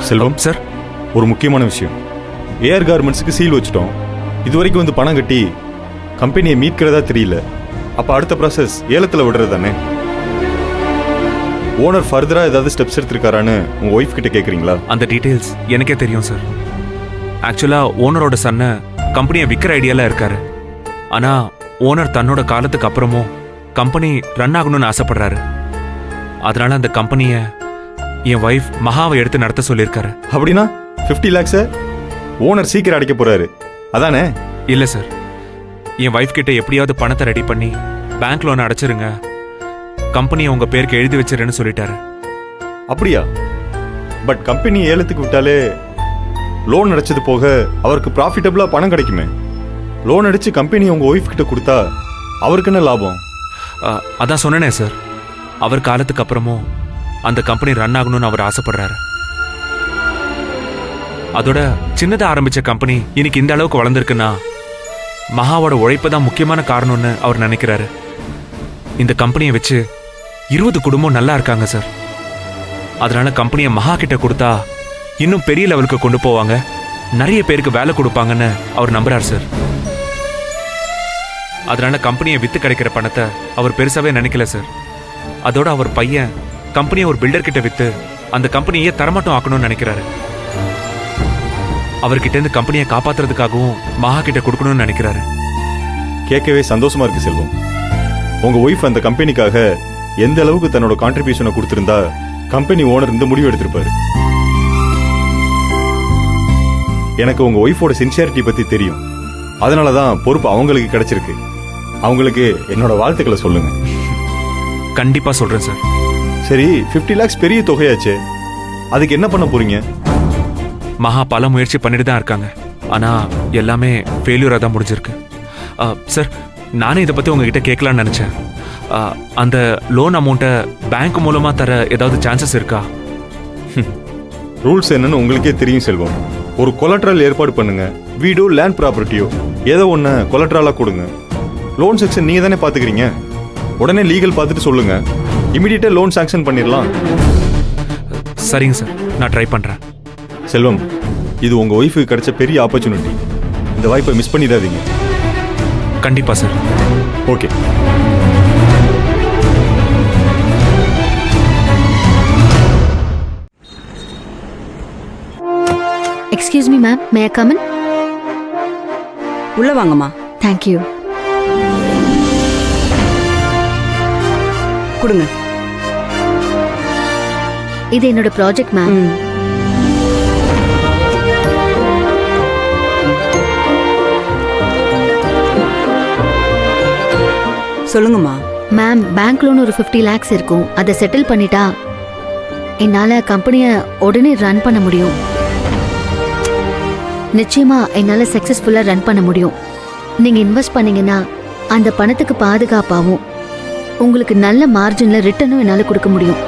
செல்வம் sir, ஒரு முக்கியமான விஷயம். ஏஆர் கார்மெண்ட்ஸுக்கு சீல் வச்சிட்டோம். இது வரைக்கும் வந்து பணம் கட்டி கம்பெனியை மீட்கிறதா தெரியல. அப்போ அடுத்த ப்ராசஸ் ஏலத்தில் விடுறது தானே. ஓனர் ஃபர்தராக ஏதாவது ஸ்டெப்ஸ் எடுத்திருக்காரான்னு உங்கள் ஒய்ஃப் கிட்ட கேட்குறீங்களா? அந்த டீட்டெயில்ஸ் எனக்கே தெரியும் சார். ஆக்சுவலாக ஓனரோட சன்னை கம்பெனியை விற்கிற ஐடியாவில் இருக்காரு. ஆனால் ஓனர் தன்னோட காலத்துக்கு அப்புறமும் கம்பெனி ரன் ஆகணும்னு ஆசைப்படுறாரு. அதனால அந்த கம்பெனியை என் ஒய்ஃப் மகாவை எடுத்து நடத்த சொல்லியிருக்காரு. அப்படின்னா 50 lakhs ஓனர் சீக்கிரம் அடைக்க போறாரு அதானே? இல்லை சார், என் ஒய்ஃப் கிட்ட எப்படியாவது பணத்தை ரெடி பண்ணி பேங்க் லோன் அடைச்சிருங்க, கம்பெனியை உங்க பேருக்கு எழுதி வச்சிருன்னு சொல்லிட்டாரு. அப்படியா? பட் கம்பெனி ஏலத்துக்கு விட்டாலே லோன் அடைச்சது போக அவருக்கு ப்ராஃபிட்டபிளா பணம் கிடைக்குமே. லோன் அடிச்சு கம்பெனி உங்க ஒய்ஃப் கிட்ட கொடுத்தா அவருக்கு என்ன லாபம்? அதான் சொன்னேனே சார், அவர் காலத்துக்கு அப்புறமும் அந்த கம்பெனி ரன் ஆகணும்னு அவர் ஆசைப்படுறாரு. அதோட சின்னதா ஆரம்பிச்ச கம்பெனி இன்னைக்கு இந்த அளவுக்கு வளர்ந்துருக்குன்னா மகாவோட உழைப்பு தான் முக்கியமான காரணம்னு அவர் நினைக்கிறாரு. இந்த கம்பெனியை வச்சு 20 குடும்பம் நல்லா இருக்காங்க சார். அதனால கம்பெனியை மகா கிட்ட கொடுத்தா இன்னும் பெரிய லெவலுக்கு கொண்டு போவாங்க, நிறைய பேருக்கு வேலை கொடுப்பாங்கன்னு அவர் நம்புறாரு சார். அதனால கம்பெனியை வித்து கிடைக்கிற பணத்தை அவர் பெருசாவே நினைக்கல சார். அதோட அவர் பையன் கம்பெனியை ஒரு பில்டர் கிட்ட வித்து அந்த கம்பெனியை தரமாட்டம் ஆக்கணும்னு நினைக்கிறாரு. அவர்கிட்ட இருந்து கம்பெனியை காப்பாத்துறதுக்காகவும் மகா கிட்ட கொடுக்கணும்னு நினைக்கிறாரு. கேட்கவே சந்தோஷமா இருக்கு செல்வம். உங்க ஒய்ஃப் அந்த கம்பெனிக்காக எந்த அளவுக்கு தன்னோட கான்ட்ரிபியூஷனை கொடுத்திருந்தா கம்பெனி ஓனர் இந்த முடிவு எடுத்திருப்பாரு. எனக்கு உங்க ஒய்ஃபோட சின்சியாரிட்டி பத்தி தெரியும். அதனாலதான் பொறுப்பு அவங்களுக்கு கிடைச்சிருக்கு. அவங்களுக்கு என்னோட வாழ்த்துக்களை சொல்லுங்க. கண்டிப்பா சொல்றேன் சார். சரி, 50 lakhs பெரிய தொகையாச்சு, அதுக்கு என்ன பண்ண போறீங்க? மகா பல முயற்சி பண்ணிட்டு தான் இருக்காங்க. ஆனா எல்லாமே ஃபெயிலியரா தான் முடிஞ்சிருக்கு. சார், நானே இதை பத்தி உங்ககிட்ட கேட்கலான்னு நினைச்சேன். அந்த லோன் அமௌண்ட்டை பேங்க் மூலமா தர ஏதாவது சான்சஸ் இருக்கா? ரூல்ஸ் என்னன்னு உங்களுக்கே தெரியும் செல்வம். ஒரு கொலட்ரல் ஏற்பாடு பண்ணுங்க. வீடோ லேண்ட் ப்ராப்பர்ட்டியோ ஏதோ ஒன்று கொலட்ரலாக கொடுங்க. லோன் செக்ஷன் நீங்கள் தானே பார்த்துக்கிறீங்க. உடனே லீகல் பார்த்துட்டு சொல்லுங்க. இமீடியட்டாக லோன் சாங்ஷன் பண்ணிடலாம். சரிங்க சார், நான் ட்ரை பண்ணுறேன். செல்வம், இது உங்கள் ஒய்ஃபுக்கு கிடைச்ச பெரிய ஆப்பர்ச்சுனிட்டி. இந்த வாய்ப்பை மிஸ் பண்ணிடாதீங்க. கண்டிப்பாக sir. Okay. Excuse me, ma'am. May I come in? உள்ள வாங்கம்மா. Thank you. கொடுங்க. இது என்னோட ப்ராஜெக்ட் மேம். சொல்லுங்கம்மா. மேம், பேங்க் லோன் ஒரு 50 lakhs இருக்கும். அதை செட்டில் பண்ணிட்டா என்னால கம்பெனியை உடனே ரன் பண்ண முடியும். நிச்சயமா என்னால சக்சஸ்ஃபுல்லா ரன் பண்ண முடியும். நீங்க இன்வெஸ்ட் பண்ணீங்கன்னா அந்த பணத்துக்கு பாதுகாப்பாகவும் உங்களுக்கு நல்ல மார்ஜின்ல ரிட்டர்னும் என்னால கொடுக்க முடியும்.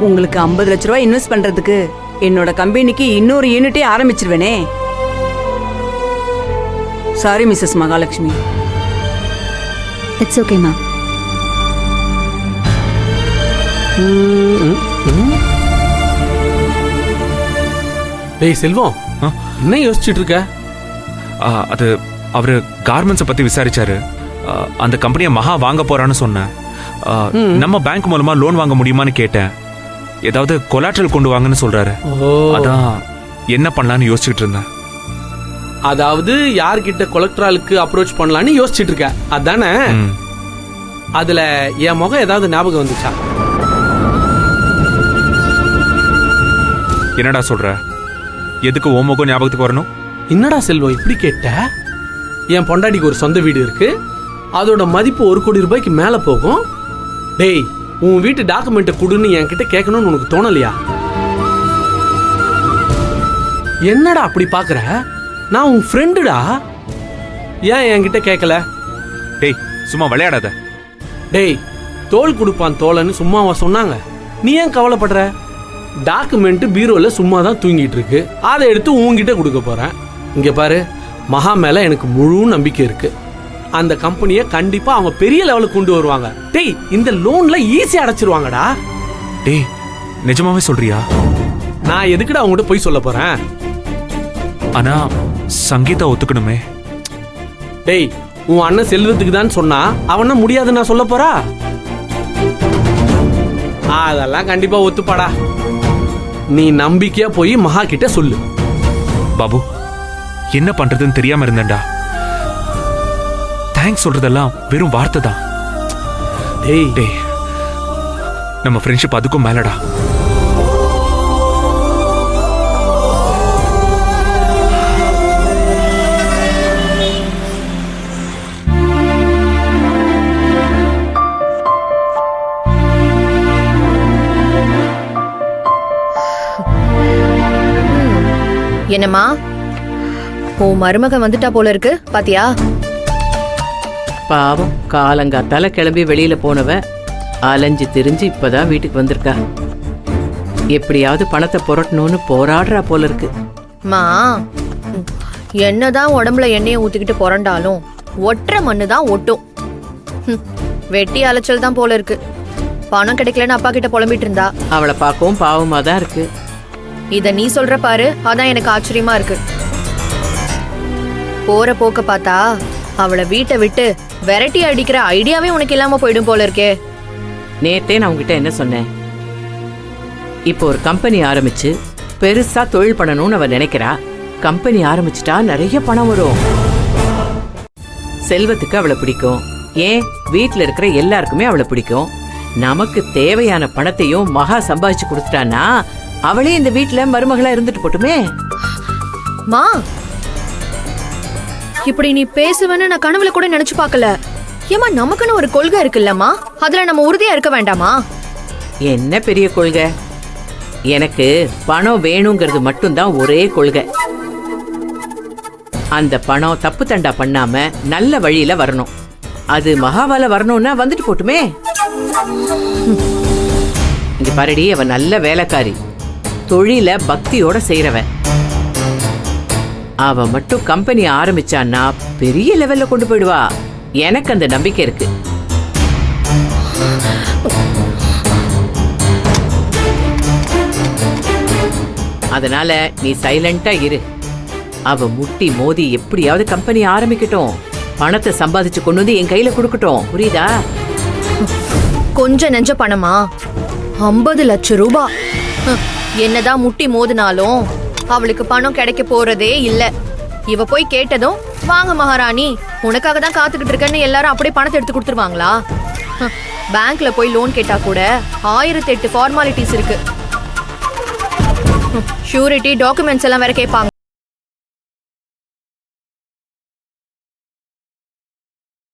உங்களுக்கு 50 லட்ச ரூபாய் இன்வெஸ்ட் பண்றதுக்கு என்னோட கம்பெனிக்கு இன்னொரு யூனிட்டே ஆரம்பிச்சிருவேனே. Sorry Mrs Mahalakshmi. It's okay ma'am. டேய் செல்வம், என்ன யோசிச்சுட்டு இருக்க? அது அவரு கார்மெண்ட்ஸை பத்தி விசாரிச்சாரு. அந்த கம்பெனியை மகா வாங்க போறான்னு சொன்னேன். நம்ம பேங்க் மூலமா லோன் வாங்க முடியுமான்னு கேட்டேன். ஏதாவது கொலாட்ரல் கொண்டு வாங்கன்னு சொல்றாரு. அதான் என்ன பண்ணலான்னு யோசிச்சுட்டு இருந்தேன். அதாவது யார்கிட்ட கொலக்டராலுக்கு அப்ரோச் பண்ணலான்னு யோசிச்சுட்டு இருக்க அதானே? அதுல என் முகம் ஏதாவது ஞாபகம் வந்துச்சா? என்னடா சொல்ற? எதுக்கு ஓ முகம் ஞாபகத்துக்கு வரணும்? என்னடா செல்வம் இப்படி கேட்ட? என் பொண்டாட்டிக்கு ஒரு சொந்த வீடு இருக்கு, அதோட மதிப்பு 1 கோடி ரூபாய்க்கு மேல போகும். டேய், உன் வீட்டு டாக்குமெண்ட்டை கொடுன்னு என்கிட்ட கேட்கணும்னு உனக்கு தோணலையா? என்னடா அப்படி பாக்குற? நான் உன் ஃப்ரெண்டுடா, ஏன் என்கிட்ட கேட்கல? டேய், சும்மா விளையாடாத. டேய், தோல் கொடுப்பான் தோலன்னு சும்மாவா சொன்னாங்க? நீ ஏன் கவலைப்படுற? டாக்குமெண்ட் பீரோல சும்மா தான் தூங்கிட்டு இருக்கு, அதை எடுத்து உன்கிட்ட கொடுக்க போறேன். இங்க பாரு, மகா மேல எனக்கு முழு நம்பிக்கை இருக்கு. அந்த கம்பெனியை கண்டிப்பா அவங்க பெரிய லெவலுக்கு கொண்டு வருவாங்க. டேய், இந்த லோன்ல ஈஸியா அடைச்சிருவாங்கடா. டேய் நிஜமாவே சொல்றியா? நான் எதுக்குடா அவங்ககிட்ட போய் சொல்ல போறேன்? ஆனா சங்கீதா ஒத்துக்கணுமே. டேய், உன் அண்ணன் செல்வத்துக்கு தான் சொன்னா அவன முடியாதுன்னு நான் சொல்ல போறா? அதெல்லாம் கண்டிப்பா ஒத்துப்பாடா. நீ நம்பிக்கையா போய் மகா கிட்ட சொல்லு. பாபு, என்ன பண்றதுன்னு தெரியாம இருந்தேன்டா. தேங்க்ஸ் சொல்றதெல்லாம் வெறும் வார்த்தை தான். டேய் டேய், நம்ம ஃப்ரெண்ட்ஷிப் அதுக்கும் மேலடா. என்னம்மா, உன் மருமக வந்துட்டா போல இருக்கு, பாத்தியா? பாவம், காலங்காத்தால கிளம்பி வெளியில போனவ அலைஞ்சு திரிஞ்சு இப்பதான் வீட்டுக்கு வந்திருக்கா. எப்படியாவது பணத்தை புரட்டணும்னு போராடுறா போல இருக்கு. மா, என்னதான் உடம்புல எண்ணெயை ஊத்திக்கிட்டு புரண்டாலும் ஒற்றை மண்ணு தான் ஒட்டும். வெட்டி அலைச்சல் தான் போல இருக்கு. பணம் கிடைக்கலன்னு அப்பா கிட்ட புலம்பிட்டு இருந்தா. அவளை பார்க்கவும் பாவமா தான் இருக்கு. இத நீ சொல்ற பாரு, அதான் எனக்கு ஆச்சரியமா இருக்கு. போற போக்க பார்த்தா அவளை வீட்டை விட்டு விரட்டி அடிக்கிற ஐடியாவே உனக்கு இல்லாம போயிடும் போல இருக்கே. நேத்தே நான் உங்ககிட்ட என்ன சொன்னேன்? இப்போ ஒரு கம்பெனி ஆரம்பிச்சு பெருசா தொழில் பண்ணணும்னு அவ நினைக்கிறா. கம்பெனி ஆரம்பிச்சுட்டா நிறைய பணம் வரும். செல்வத்துக்கு அவளை பிடிக்கும். ஏன், வீட்டுல இருக்கிற எல்லாருக்குமே அவளை பிடிக்கும். நமக்கு தேவையான பணத்தையும் மகா சம்பாதிச்சு கொடுத்துட்டான்னா அவளே இந்த வீட்டுல மருமகளா இருந்துட்டு போட்டுமே. மா, இப்படி நீ பேசுவேன்னு நான் கனவுல கூட நினைச்சு பார்க்கல. ஏமா, நமக்குன்னு ஒரு கொள்கை இருக்குல்லம்மா, அதுல நம்ம உறுதியா இருக்க வேண்டாமா? என்ன பெரிய கொள்கை? எனக்கு பணம் வேணுங்கிறது மட்டும்தான் ஒரே கொள்கை. அந்த பணம் தப்பு தண்டா பண்ணாம நல்ல வழியில வரணும். அது மகாவால வரணும்னா வந்துட்டு போட்டுமே. இங்க பாருடி, அவ நல்ல வேலைக்காரி, தொழில பக்தியோட செய்யறவன். அவ மட்டும் கம்பெனி ஆரம்பிச்சான்னா பெரிய லெவல்ல கொண்டு போயிடுவா. எனக்கு அந்த நம்பிக்கை இருக்கு. அதனால நீ சைலண்டா இரு. அவ முட்டி மோதி எப்படியாவது கம்பெனி ஆரம்பிக்கட்டும். பணத்தை சம்பாதிச்சு கொண்டு வந்து என் கையில கொடுக்கட்டும். புரியுதா? கொஞ்ச நெஞ்ச பணமா? 50 லட்சம் ரூபாய். என்னதான் முட்டி மோதினாலும் அவளுக்கு பணம் கிடைக்க போறதே இல்ல. இவ போய் கேட்டதும், வாங்க மகாராணி, உனக்காக தான் காத்துக்கிட்டு இருக்கேன்னு எல்லாரும் அப்படியே பணத்தை எடுத்து கொடுத்துருவாங்களா? பேங்க்ல போய் லோன் கேட்டா கூட 1008 ஃபார்மாலிட்டிஸ் இருக்கு. ஷூரிட்டி, டாக்குமெண்ட்ஸ் எல்லாம் வேற கேட்பாங்க.